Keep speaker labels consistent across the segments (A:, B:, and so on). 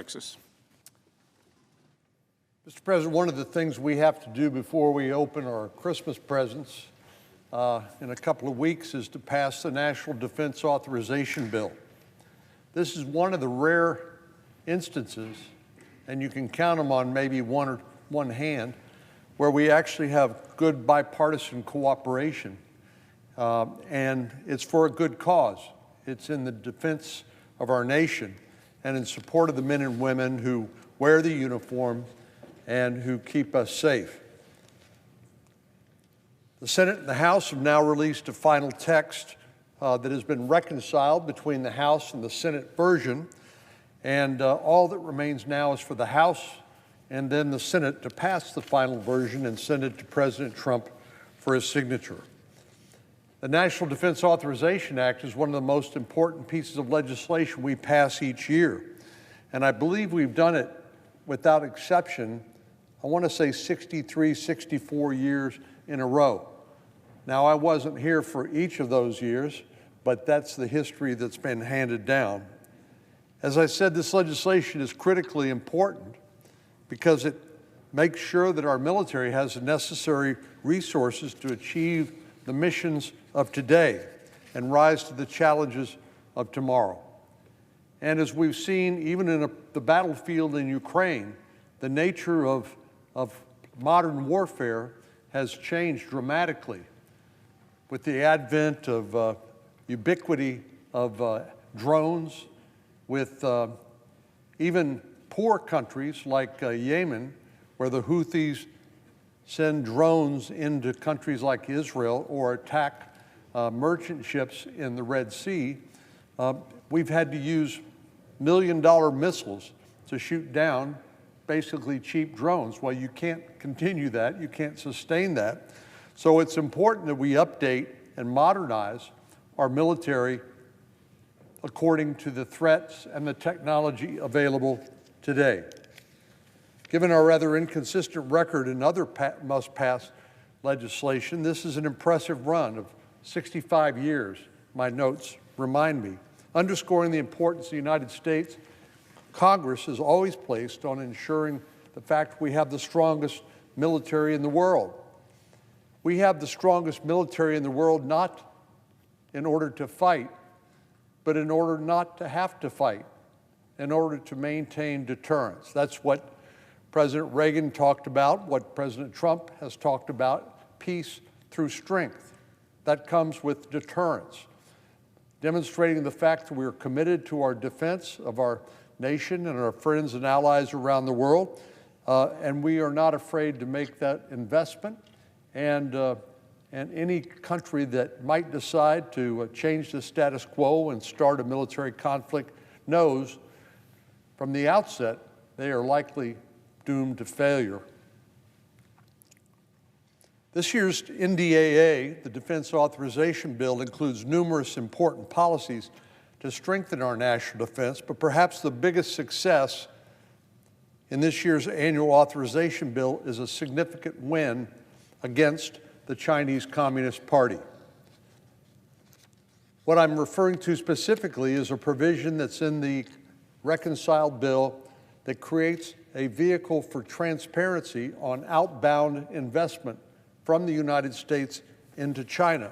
A: Texas.
B: Mr. President, one of the things we have to do before we open our Christmas presents in a couple of weeks is to pass the National Defense Authorization Bill. This is one of the rare instances, and you can count them on maybe one hand, where we actually have good bipartisan cooperation, and it's for a good cause. It's in the defense of our nation and in support of the men and women who wear the uniform and who keep us safe. The Senate and the House have now released a final text that has been reconciled between the House and the Senate version, and all that remains now is for the House and then the Senate to pass the final version and send it to President Trump for his signature. The National Defense Authorization Act is one of the most important pieces of legislation we pass each year, and I believe we've done it without exception, I want to say 63, 64 years in a row. Now, I wasn't here for each of those years, but that's the history that's been handed down. As I said, this legislation is critically important because it makes sure that our military has the necessary resources to achieve the missions of today and rise to the challenges of tomorrow. And as we've seen, even in the battlefield in Ukraine, the nature of modern warfare has changed dramatically with the advent of ubiquity of drones, with even poor countries like Yemen, where the Houthis send drones into countries like Israel or attack merchant ships in the Red Sea. We've had to use million-dollar missiles to shoot down basically cheap drones. Well, you can't continue that. You can't sustain that. So it's important that we update and modernize our military according to the threats and the technology available today. Given our rather inconsistent record in other must-pass legislation, this is an impressive run of 65 years, my notes remind me, underscoring the importance the United States Congress has always placed on ensuring the fact we have the strongest military in the world. We have the strongest military in the world not in order to fight, but in order not to have to fight, in order to maintain deterrence. That's what President Reagan talked about, what President Trump has talked about, peace through strength. That comes with deterrence, demonstrating the fact that we are committed to our defense of our nation and our friends and allies around the world, and we are not afraid to make that investment. And any country that might decide to change the status quo and start a military conflict knows from the outset they are likely doomed to failure. This year's NDAA, the Defense Authorization Bill, includes numerous important policies to strengthen our national defense, but perhaps the biggest success in this year's annual authorization bill is a significant win against the Chinese Communist Party. What I'm referring to specifically is a provision that's in the reconciled bill that creates a vehicle for transparency on outbound investment from the United States into China.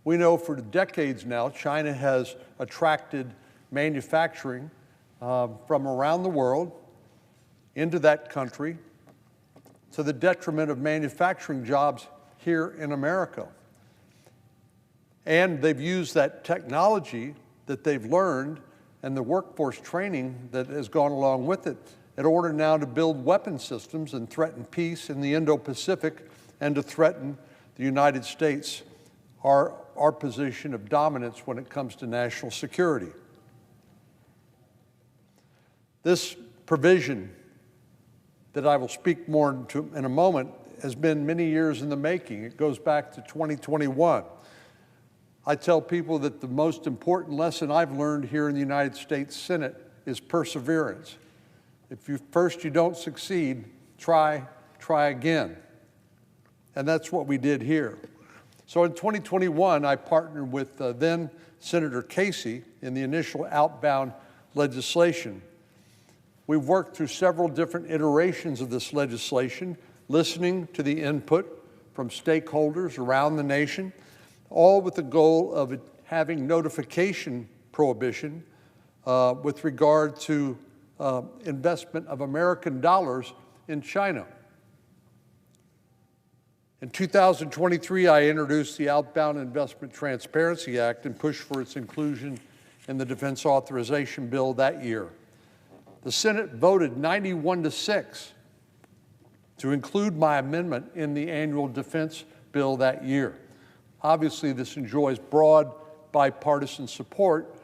B: We know for decades now, China has attracted manufacturing from around the world into that country to the detriment of manufacturing jobs here in America. And they've used that technology that they've learned and the workforce training that has gone along with it in order now to build weapon systems and threaten peace in the Indo-Pacific and to threaten the United States, our position of dominance when it comes to national security. This provision that I will speak more to in a moment has been many years in the making. It goes back to 2021. I tell people that the most important lesson I've learned here in the United States Senate is perseverance. If first you don't succeed, try again. And that's what we did here. So in 2021, I partnered with then Senator Casey in the initial outbound legislation. We've worked through several different iterations of this legislation, listening to the input from stakeholders around the nation, all with the goal of having notification prohibition with regard to investment of American dollars in China. In 2023, I introduced the Outbound Investment Transparency Act and pushed for its inclusion in the Defense Authorization Bill that year. The Senate voted 91-6 to include my amendment in the annual defense bill that year. Obviously, this enjoys broad bipartisan support,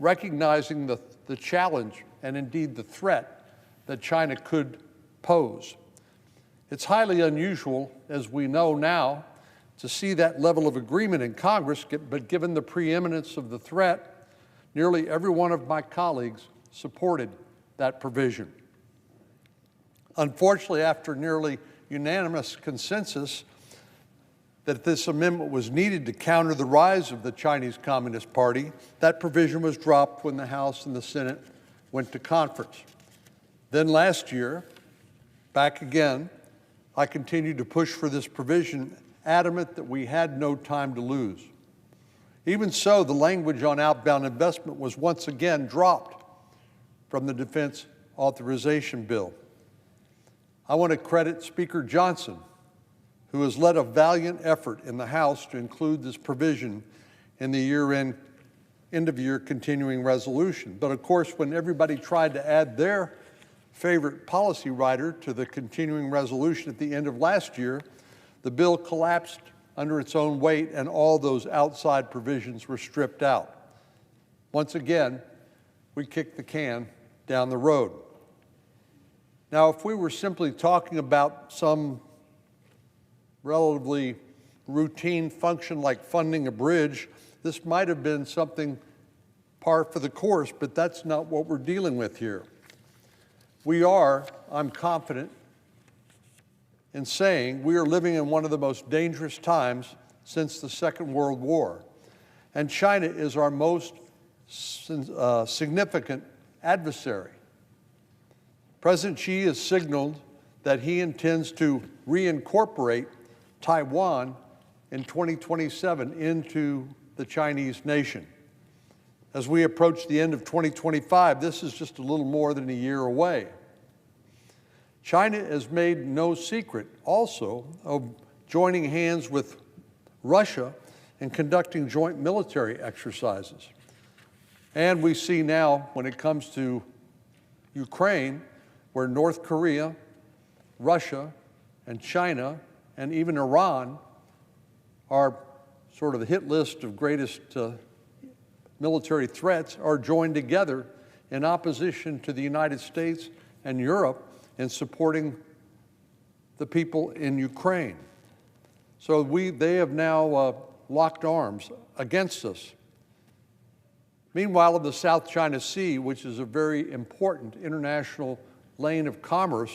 B: recognizing the challenge and indeed the threat that China could pose. It's highly unusual, as we know now, to see that level of agreement in Congress, but given the preeminence of the threat, nearly every one of my colleagues supported that provision. Unfortunately, after nearly unanimous consensus that this amendment was needed to counter the rise of the Chinese Communist Party, that provision was dropped when the House and the Senate went to conference. Then last year, back again, I continued to push for this provision, adamant that we had no time to lose. Even so, the language on outbound investment was once again dropped from the Defense Authorization Bill. I want to credit Speaker Johnson, who has led a valiant effort in the House to include this provision in the end-of-year continuing resolution. But of course, when everybody tried to add their favorite policy writer to the continuing resolution at the end of last year, the bill collapsed under its own weight and all those outside provisions were stripped out. Once again, we kicked the can down the road. Now, if we were simply talking about some relatively routine function like funding a bridge, this might have been something par for the course, but that's not what we're dealing with here. We are, I'm confident in saying, we are living in one of the most dangerous times since the Second World War. And China is our most significant adversary. President Xi has signaled that he intends to reincorporate Taiwan in 2027 into the Chinese nation. As we approach the end of 2025, this is just a little more than a year away. China has made no secret also of joining hands with Russia in conducting joint military exercises. And we see now, when it comes to Ukraine, where North Korea, Russia, and China, and even Iran are sort of the hit list of greatest military threats, are joined together in opposition to the United States and Europe in supporting the people in Ukraine. So they have now locked arms against us. Meanwhile, in the South China Sea, which is a very important international lane of commerce,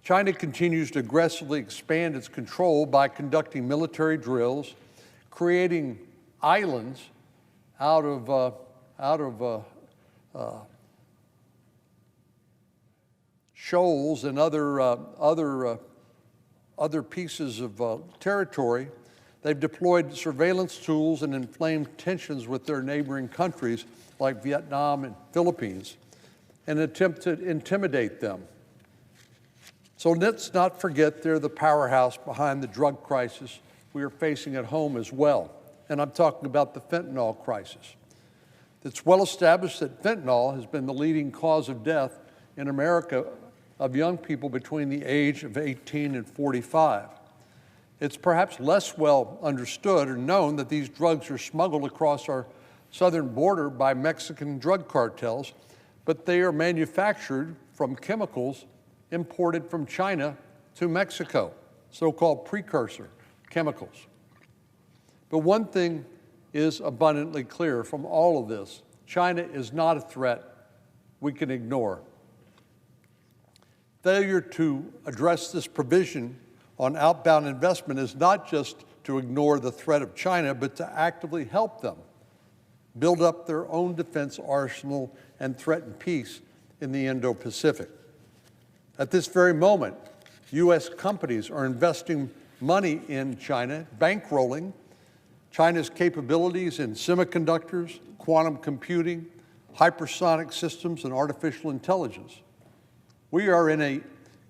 B: China continues to aggressively expand its control by conducting military drills, creating islands out of shoals and other pieces of territory. They've deployed surveillance tools and inflamed tensions with their neighboring countries like Vietnam and Philippines in an attempt to intimidate them. So let's not forget they're the powerhouse behind the drug crisis we are facing at home as well. And I'm talking about the fentanyl crisis. It's well established that fentanyl has been the leading cause of death in America of young people between the age of 18 and 45. It's perhaps less well understood or known that these drugs are smuggled across our southern border by Mexican drug cartels, but they are manufactured from chemicals imported from China to Mexico, so-called precursor chemicals. But one thing is abundantly clear from all of this: China is not a threat we can ignore. Failure to address this provision on outbound investment is not just to ignore the threat of China, but to actively help them build up their own defense arsenal and threaten peace in the Indo-Pacific. At this very moment, U.S. companies are investing money in China, bankrolling China's capabilities in semiconductors, quantum computing, hypersonic systems, and artificial intelligence. We are in a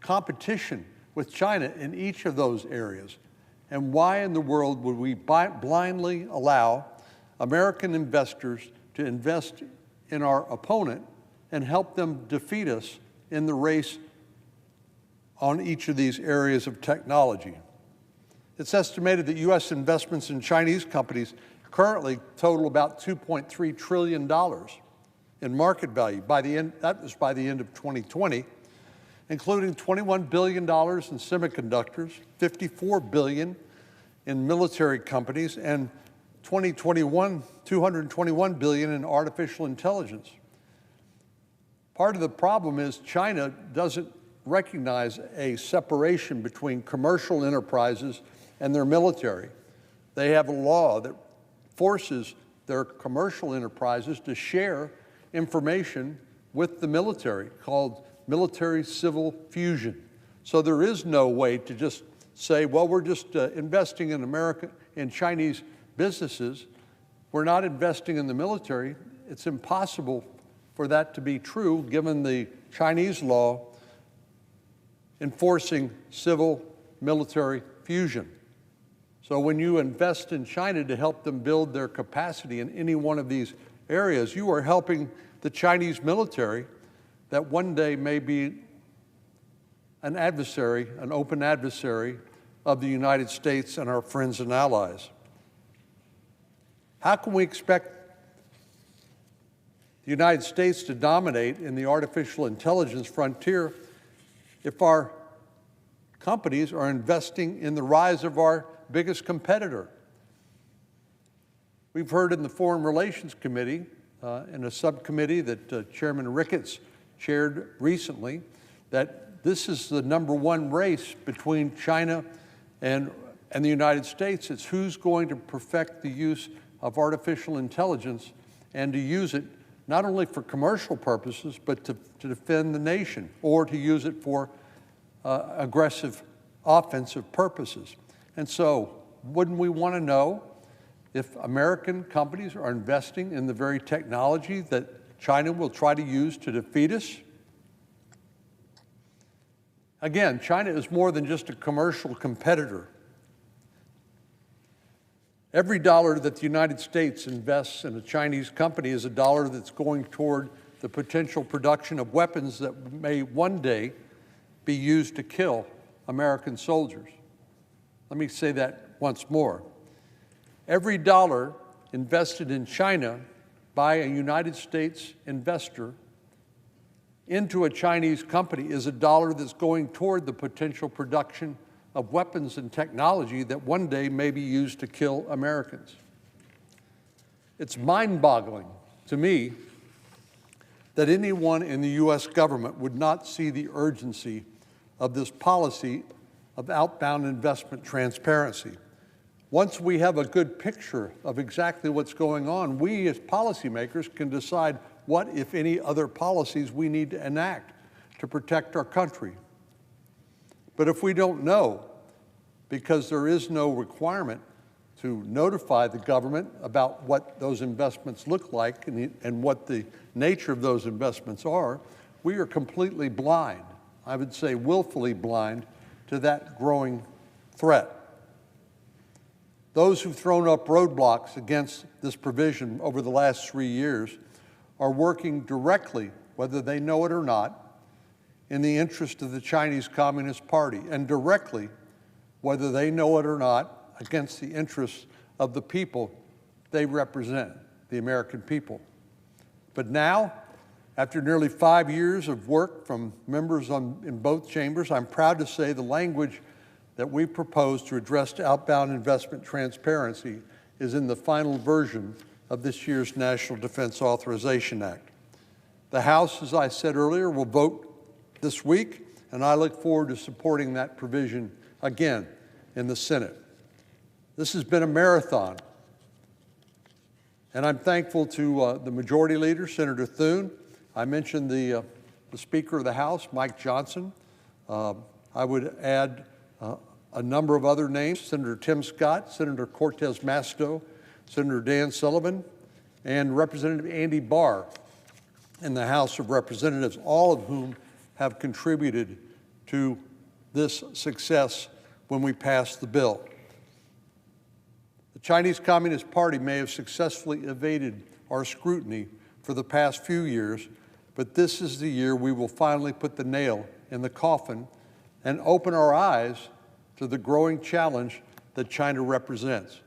B: competition with China in each of those areas. And why in the world would we blindly allow American investors to invest in our opponent and help them defeat us in the race on each of these areas of technology? It's estimated that U.S. investments in Chinese companies currently total about $2.3 trillion in market value. That was by the end of 2020, including $21 billion in semiconductors, $54 billion in military companies, and 221 billion in artificial intelligence. Part of the problem is China doesn't recognize a separation between commercial enterprises and their military. They have a law that forces their commercial enterprises to share information with the military called military-civil fusion. So there is no way to just say, well, we're just investing in Chinese businesses. We're not investing in the military. It's impossible for that to be true given the Chinese law enforcing civil-military fusion. So when you invest in China to help them build their capacity in any one of these areas, you are helping the Chinese military that one day may be an adversary, an open adversary of the United States and our friends and allies. How can we expect the United States to dominate in the artificial intelligence frontier if our companies are investing in the rise of our biggest competitor? We've heard in the Foreign Relations Committee, in a subcommittee that Chairman Ricketts chaired recently, that this is the #1 race between China and the United States. It's who's going to perfect the use of artificial intelligence and to use it not only for commercial purposes, but to defend the nation or to use it for aggressive offensive purposes. And so, wouldn't we want to know if American companies are investing in the very technology that China will try to use to defeat us? Again, China is more than just a commercial competitor. Every dollar that the United States invests in a Chinese company is a dollar that's going toward the potential production of weapons that may one day be used to kill American soldiers. Let me say that once more. Every dollar invested in China by a United States investor into a Chinese company is a dollar that's going toward the potential production of weapons and technology that one day may be used to kill Americans. It's mind-boggling to me that anyone in the U.S. government would not see the urgency of this policy of outbound investment transparency. Once we have a good picture of exactly what's going on, we as policymakers can decide what, if any, other policies we need to enact to protect our country. But if we don't know, because there is no requirement to notify the government about what those investments look like and what the nature of those investments are, we are completely blind, I would say willfully blind, to that growing threat. Those who've thrown up roadblocks against this provision over the last 3 years are working directly, whether they know it or not, in the interest of the Chinese Communist Party, and directly, whether they know it or not, against the interests of the people they represent, the American people. But now, after nearly 5 years of work from members in both chambers, I'm proud to say the language that we propose to address outbound investment transparency is in the final version of this year's National Defense Authorization Act. The House, as I said earlier, will vote this week, and I look forward to supporting that provision again in the Senate. This has been a marathon, and I'm thankful to the Majority Leader, Senator Thune. I mentioned the the Speaker of the House, Mike Johnson. I would add a number of other names: Senator Tim Scott, Senator Cortez Masto, Senator Dan Sullivan, and Representative Andy Barr in the House of Representatives, all of whom have contributed to this success when we passed the bill. The Chinese Communist Party may have successfully evaded our scrutiny for the past few years, but this is the year we will finally put the nail in the coffin and open our eyes to the growing challenge that China represents.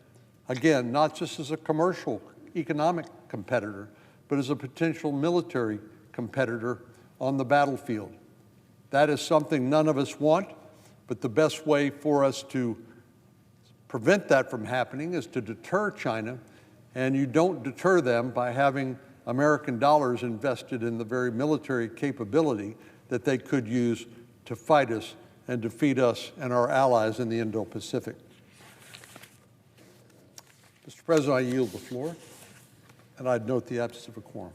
B: Again, not just as a commercial, economic competitor, but as a potential military competitor on the battlefield. That is something none of us want, but the best way for us to prevent that from happening is to deter China, and you don't deter them by having American dollars invested in the very military capability that they could use to fight us and defeat us and our allies in the Indo-Pacific. Mr. President, I yield the floor, and I'd note the absence of a quorum.